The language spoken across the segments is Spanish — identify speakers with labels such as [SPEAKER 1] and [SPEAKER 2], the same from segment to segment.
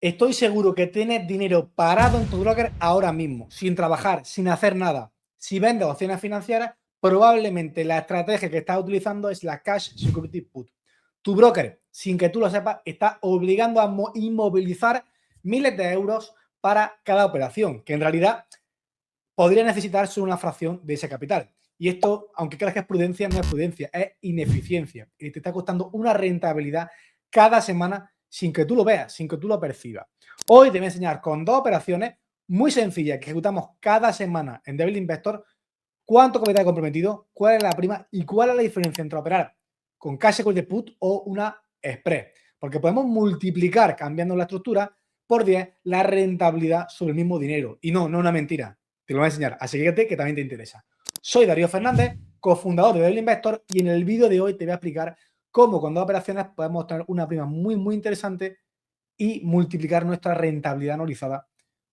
[SPEAKER 1] Estoy seguro que tienes dinero parado en tu broker ahora mismo, sin trabajar, sin hacer nada. Si vendes opciones financieras, probablemente la estrategia que estás utilizando es la Cash Security Put. Tu broker, sin que tú lo sepas, está obligando a inmovilizar miles de euros para cada operación, que en realidad podría necesitar solo una fracción de ese capital. Y esto, aunque creas que es prudencia, no es prudencia, es ineficiencia. Y te está costando una rentabilidad cada semana sin que tú lo veas, sin que tú lo percibas. Hoy te voy a enseñar con dos operaciones muy sencillas que ejecutamos cada semana en Devil Investor cuánto capital comprometido, cuál es la prima y cuál es la diferencia entre operar con Cash Security Put o una Spread. Porque podemos multiplicar, cambiando la estructura, por 10 la rentabilidad sobre el mismo dinero. Y no una mentira. Te lo voy a enseñar. Así que también te interesa. Soy Darío Fernández, cofundador de Devil Investor, y en el vídeo de hoy te voy a explicar cómo con dos operaciones podemos tener una prima muy interesante y multiplicar nuestra rentabilidad anualizada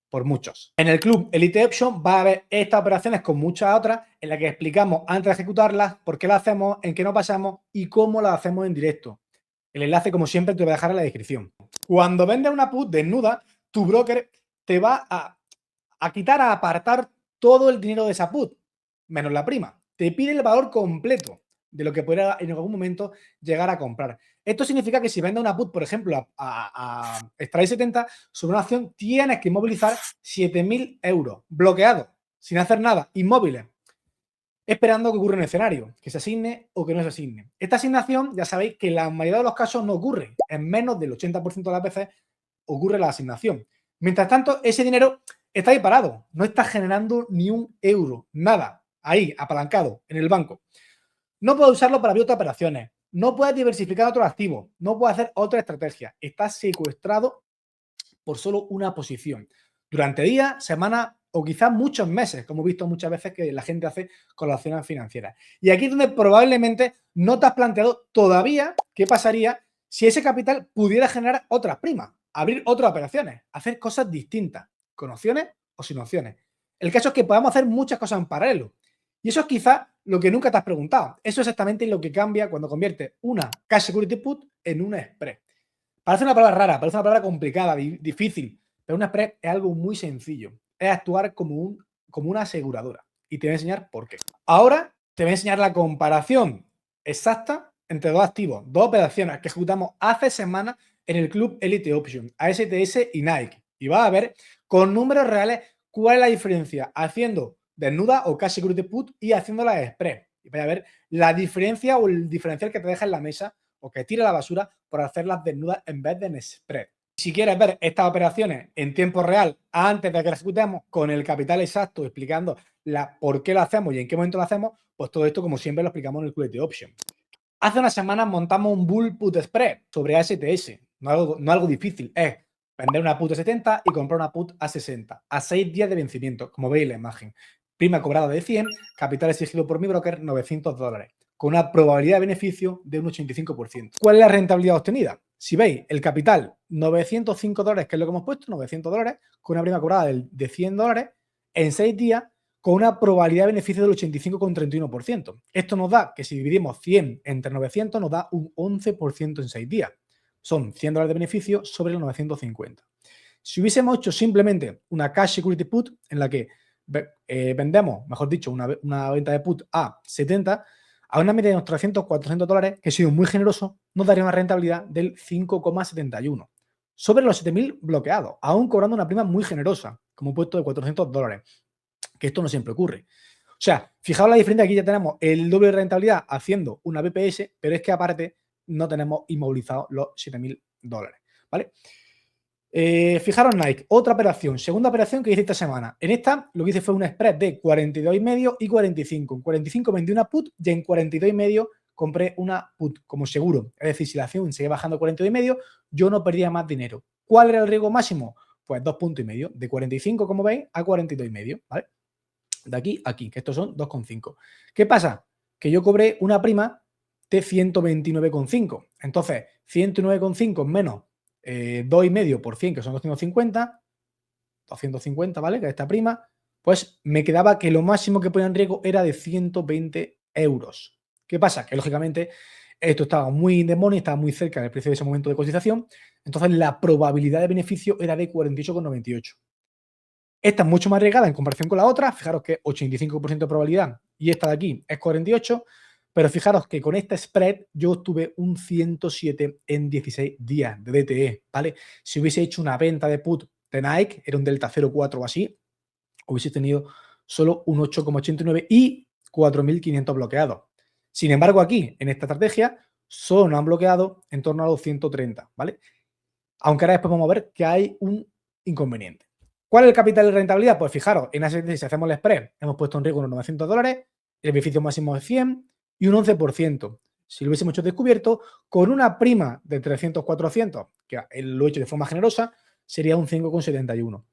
[SPEAKER 1] por muchos. En el club Elite Option va a haber estas operaciones con muchas otras en las que explicamos antes de ejecutarlas por qué las hacemos, en qué nos basamos y cómo las hacemos en directo. El enlace, como siempre, te lo voy a dejar en la descripción. Cuando vendes una put desnuda, tu broker te va a quitar, a apartar todo el dinero de esa put, menos la prima. Te pide el valor completo de lo que pueda en algún momento llegar a comprar. Esto significa que si vendes una put, por ejemplo, a Strike 70, sobre una acción tienes que inmovilizar 7.000 euros, bloqueados, sin hacer nada, inmóviles, esperando que ocurra un escenario, que se asigne o que no se asigne. Esta asignación, ya sabéis que en la mayoría de los casos no ocurre. En menos del 80% de las veces ocurre la asignación. Mientras tanto, ese dinero está ahí parado, no está generando ni un euro, nada, ahí, apalancado, en el banco. No puedes usarlo para abrir otras operaciones, no puedes diversificar otros activos, no puedes hacer otra estrategia. Está secuestrado por solo una posición. Durante días, semanas o quizás muchos meses, como he visto muchas veces que la gente hace con las acciones financieras. Y aquí es donde probablemente no te has planteado todavía qué pasaría si ese capital pudiera generar otras primas, abrir otras operaciones, hacer cosas distintas, con opciones o sin opciones. El caso es que podamos hacer muchas cosas en paralelo. Y eso es quizás lo que nunca te has preguntado. Eso es exactamente lo que cambia cuando conviertes una Cash Security Put en una Spread. Parece una palabra rara, parece una palabra complicada, difícil, pero una Spread es algo muy sencillo. Es actuar como una aseguradora. Y te voy a enseñar por qué. Ahora te voy a enseñar la comparación exacta entre dos activos, dos operaciones que ejecutamos hace semanas en el club Elite Option, ASTS y Nike. Y vas a ver con números reales cuál es la diferencia haciendo desnuda o Cash Security Put y haciendo la Spread. Y vais a ver la diferencia o el diferencial que te deja en la mesa o que tira la basura por hacerlas desnudas en vez de en spread. Si quieres ver estas operaciones en tiempo real antes de que las ejecutemos con el capital exacto, explicando por qué lo hacemos y en qué momento lo hacemos, pues todo esto, como siempre, lo explicamos en el Equity Option. Hace unas semanas montamos un Bull Put Spread sobre ASTS. No algo difícil, es vender una put a 70 y comprar una put a 60, a 6 días de vencimiento, como veis en la imagen. Prima cobrada de 100, capital exigido por mi broker, $900, con una probabilidad de beneficio de un 85%. ¿Cuál es la rentabilidad obtenida? Si veis, el capital, $905, que es lo que hemos puesto, $900, con una prima cobrada de $100, en 6 días, con una probabilidad de beneficio del 85,31%. Esto nos da que si dividimos 100 entre 900 nos da un 11% en 6 días. Son $100 de beneficio sobre los 950. Si hubiésemos hecho simplemente una Cash Security Put en la que vendemos, mejor dicho, una venta de put a 70, a una media de unos $300, $400, que ha sido muy generoso, nos daría una rentabilidad del 5,71 sobre los 7.000 bloqueados, aún cobrando una prima muy generosa, como un puesto de $400, que esto no siempre ocurre. O sea, fijaos la diferencia, aquí ya tenemos el doble de rentabilidad haciendo una BPS, pero es que aparte no tenemos inmovilizados los $7.000, ¿vale? Fijaros Nike, otra operación, segunda operación que hice esta semana. En esta lo que hice fue un spread de 42,5 y 45. En 45 vendí una put y en 42,5 compré una put como seguro. Es decir, si la acción sigue bajando a 42,5, yo no perdía más dinero. ¿Cuál era el riesgo máximo? Pues 2,5 puntos. De 45, como veis, a 42,5, ¿vale? De aquí a aquí, que estos son 2,5. ¿Qué pasa? Que yo cobré una prima de 129,5. Entonces, 109,5 menos 2,5 por 100, que son 250, ¿vale? Que es esta prima, pues me quedaba que lo máximo que ponía en riesgo era de 120 euros. ¿Qué pasa? Que lógicamente esto estaba muy in the money, estaba muy cerca del precio de ese momento de cotización, Entonces la probabilidad de beneficio era de 48,98. Esta es mucho más arriesgada en comparación con la otra. Fijaros que 85% de probabilidad y esta de aquí es 48. Pero fijaros que con este spread yo obtuve un 107 en 16 días de DTE, ¿vale? Si hubiese hecho una venta de put de Nike, era un delta 0,4 o así, hubiese tenido solo un 8,89 y 4.500 bloqueados. Sin embargo, aquí, en esta estrategia, solo nos han bloqueado en torno a los 130, ¿vale? Aunque ahora después vamos a ver que hay un inconveniente. ¿Cuál es el capital de rentabilidad? Pues fijaros, en AST, si hacemos el spread, hemos puesto en riesgo unos $900, el beneficio máximo es 100 y un 11%. Si lo hubiésemos hecho descubierto, con una prima de 300-400, que lo he hecho de forma generosa, sería un 5,71.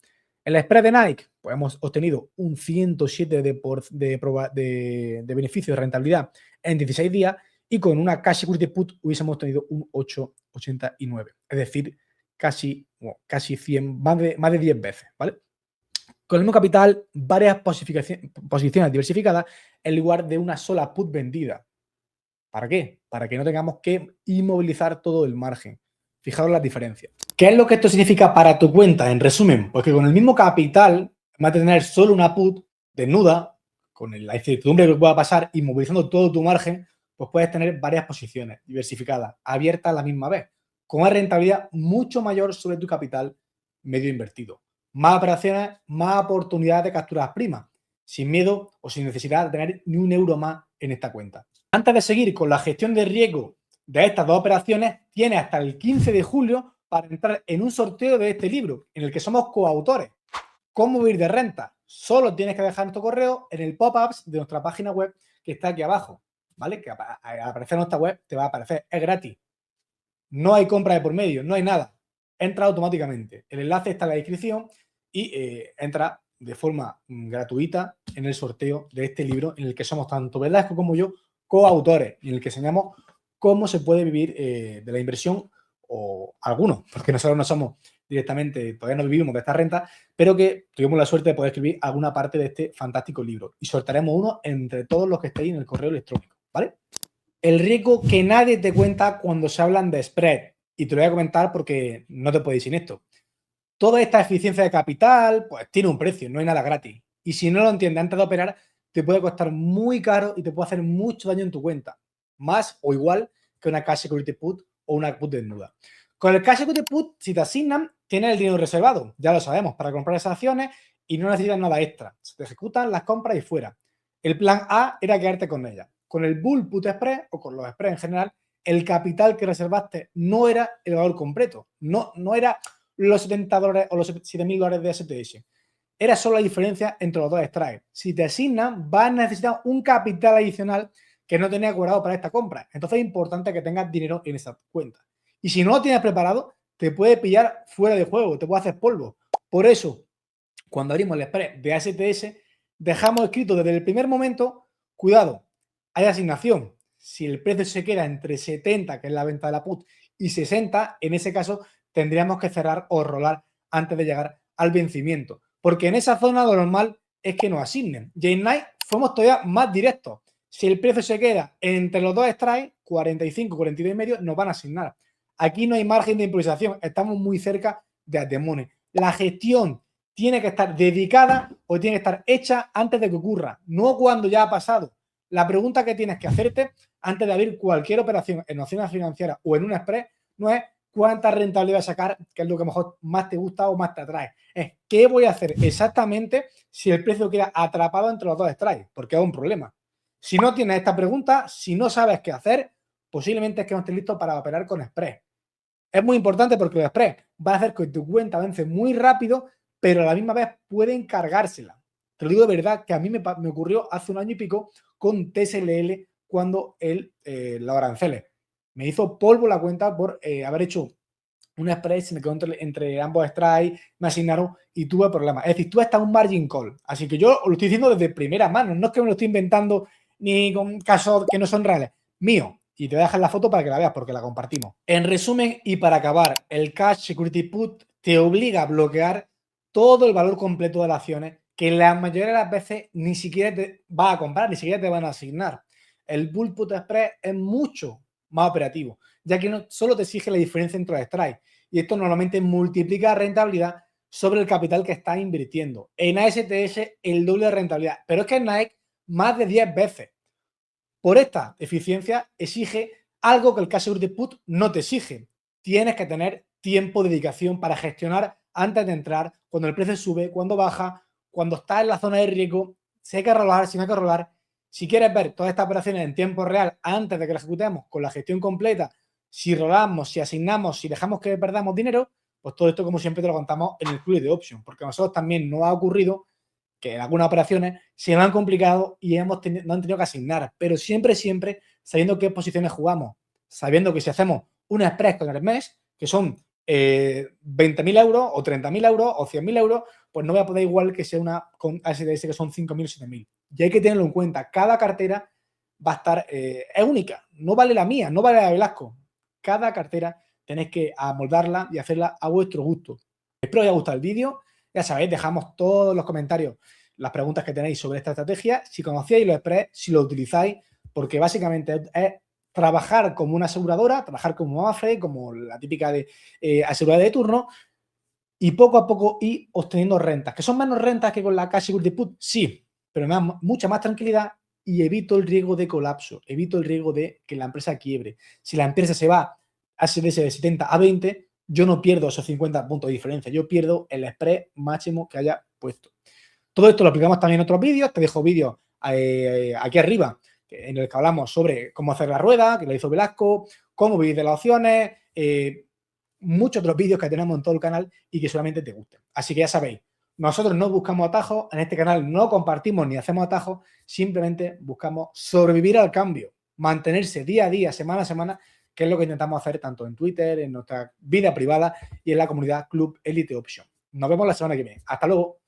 [SPEAKER 1] El spread de Nike, pues hemos obtenido un 107 de beneficio de rentabilidad en 16 días y con una cash security put hubiésemos obtenido un 8,89. Es decir, casi 100, más de 10 veces, ¿vale? Con el mismo capital, varias posiciones diversificadas en lugar de una sola put vendida. ¿Para qué? Para que no tengamos que inmovilizar todo el margen. Fijaros las diferencias. ¿Qué es lo que esto significa para tu cuenta? En resumen, pues que con el mismo capital, vas a tener solo una put desnuda, con la incertidumbre que pueda pasar, inmovilizando todo tu margen, pues puedes tener varias posiciones diversificadas, abiertas a la misma vez, con una rentabilidad mucho mayor sobre tu capital medio invertido. Más operaciones, más oportunidades de capturar primas, sin miedo o sin necesidad de tener ni un euro más en esta cuenta. Antes de seguir con la gestión de riesgo de estas dos operaciones, tienes hasta el 15 de julio para entrar en un sorteo de este libro, en el que somos coautores. ¿Cómo vivir de renta? Solo tienes que dejar nuestro correo en el pop-ups de nuestra página web que está aquí abajo, ¿vale? Que al aparecer en nuestra web te va a aparecer, es gratis. No hay compra de por medio, no hay nada. Entra automáticamente. El enlace está en la descripción y entra de forma gratuita en el sorteo de este libro en el que somos tanto Velasco como yo coautores, en el que enseñamos cómo se puede vivir de la inversión o algunos, porque nosotros no somos directamente, todavía no vivimos de esta renta, pero que tuvimos la suerte de poder escribir alguna parte de este fantástico libro y sortearemos uno entre todos los que estéis en el correo electrónico, ¿vale? El riesgo que nadie te cuenta cuando se hablan de spread, y te lo voy a comentar porque no te puedes ir sin esto. Toda esta eficiencia de capital, pues tiene un precio, no hay nada gratis. Y si no lo entiendes antes de operar, te puede costar muy caro y te puede hacer mucho daño en tu cuenta. Más o igual que una cash security put o una put desnuda. Con el cash security put, si te asignan, tienes el dinero reservado, ya lo sabemos, para comprar esas acciones y no necesitas nada extra. Se te ejecutan las compras y fuera. El plan A era quedarte con ellas. Con el bull put spread o con los spreads en general, el capital que reservaste no era el valor completo. No era los $70 o los $7.000 de STS. Era solo la diferencia entre los dos strikes. Si te asignan, vas a necesitar un capital adicional que no tenías guardado para esta compra. Entonces es importante que tengas dinero en esa cuenta. Y si no lo tienes preparado, te puede pillar fuera de juego, te puede hacer polvo. Por eso, cuando abrimos el spread de ASTS, dejamos escrito desde el primer momento, cuidado, hay asignación. Si el precio se queda entre 70, que es la venta de la put, y 60, en ese caso tendríamos que cerrar o rolar antes de llegar al vencimiento. Porque en esa zona lo normal es que nos asignen. Y en Night fuimos todavía más directos. Si el precio se queda entre los dos strikes, 45, 42 y medio, nos van a asignar. Aquí no hay margen de improvisación. Estamos muy cerca de Atemone. La gestión tiene que estar dedicada o tiene que estar hecha antes de que ocurra, no cuando ya ha pasado. La pregunta que tienes que hacerte antes de abrir cualquier operación en opciones financieras o en un spread no es cuánta rentabilidad voy a sacar, que es lo que mejor más te gusta o más te atrae. Es qué voy a hacer exactamente si el precio queda atrapado entre los dos strikes, porque es un problema. Si no tienes esta pregunta, si no sabes qué hacer, posiblemente es que no estés listo para operar con spread. Es muy importante porque los spread va a hacer que tu cuenta avance muy rápido, pero a la misma vez pueden cargársela. Te lo digo de verdad que a mí me ocurrió hace un año y pico con TSLL cuando los aranceles. Me hizo polvo la cuenta por haber hecho un spread, se me quedó entre ambos strikes, me asignaron y tuve problemas. Es decir, tú estás un margin call. Así que yo lo estoy diciendo desde primera mano, no es que me lo estoy inventando ni con casos que no son reales. Mío. Y te voy a dejar la foto para que la veas porque la compartimos. En resumen y para acabar, el Cash Security Put te obliga a bloquear todo el valor completo de las acciones que la mayoría de las veces ni siquiera te vas a comprar, ni siquiera te van a asignar. El Bull Put Spread es mucho más operativo, ya que no solo te exige la diferencia entre los strikes y esto normalmente multiplica rentabilidad sobre el capital que estás invirtiendo. En ASTS el doble de rentabilidad, pero es que en Nike más de 10 veces. Por esta eficiencia exige algo que el Cash Security Put no te exige. Tienes que tener tiempo de dedicación para gestionar antes de entrar, cuando el precio sube, cuando baja, cuando está en la zona de riesgo, si hay que rolar, si no hay que rolar. Si quieres ver todas estas operaciones en tiempo real antes de que las ejecutemos con la gestión completa, si rolamos, si asignamos, si dejamos que perdamos dinero, pues todo esto, como siempre, te lo contamos en el club de option, porque a nosotros también nos ha ocurrido que en algunas operaciones se me han complicado y no han tenido que asignar, pero siempre sabiendo qué posiciones jugamos, sabiendo que si hacemos un express con el mes, que son 20.000 euros o 30.000 euros o 100.000 euros, pues no voy a poder igual que sea una con ASDS que son 5.000 o 7.000. Y hay que tenerlo en cuenta, cada cartera va a estar, es única, no vale la mía, no vale la de Velasco. Cada cartera tenéis que amoldarla y hacerla a vuestro gusto. Espero que os haya gustado el vídeo. Ya sabéis, dejamos todos los comentarios, las preguntas que tenéis sobre esta estrategia, si conocíais los spreads, si lo utilizáis, porque básicamente es trabajar como una aseguradora, trabajar como AFE, como la típica de aseguradora de turno, y poco a poco ir obteniendo rentas. ¿Que son menos rentas que con la Cash Security Put? Sí, pero me da mucha más tranquilidad y evito el riesgo de colapso, evito el riesgo de que la empresa quiebre. Si la empresa se va a CDS de 70 a 20, yo no pierdo esos 50 puntos de diferencia, yo pierdo el spread máximo que haya puesto. Todo esto lo aplicamos también en otros vídeos, te dejo vídeos aquí arriba en el que hablamos sobre cómo hacer la rueda, que lo hizo Velasco, cómo vivir de las opciones, muchos otros vídeos que tenemos en todo el canal y que solamente te gusten. Así que ya sabéis, nosotros no buscamos atajos, en este canal no compartimos ni hacemos atajos, simplemente buscamos sobrevivir al cambio, mantenerse día a día, semana a semana, que es lo que intentamos hacer tanto en Twitter, en nuestra vida privada y en la comunidad Club Elite Option. Nos vemos la semana que viene. Hasta luego.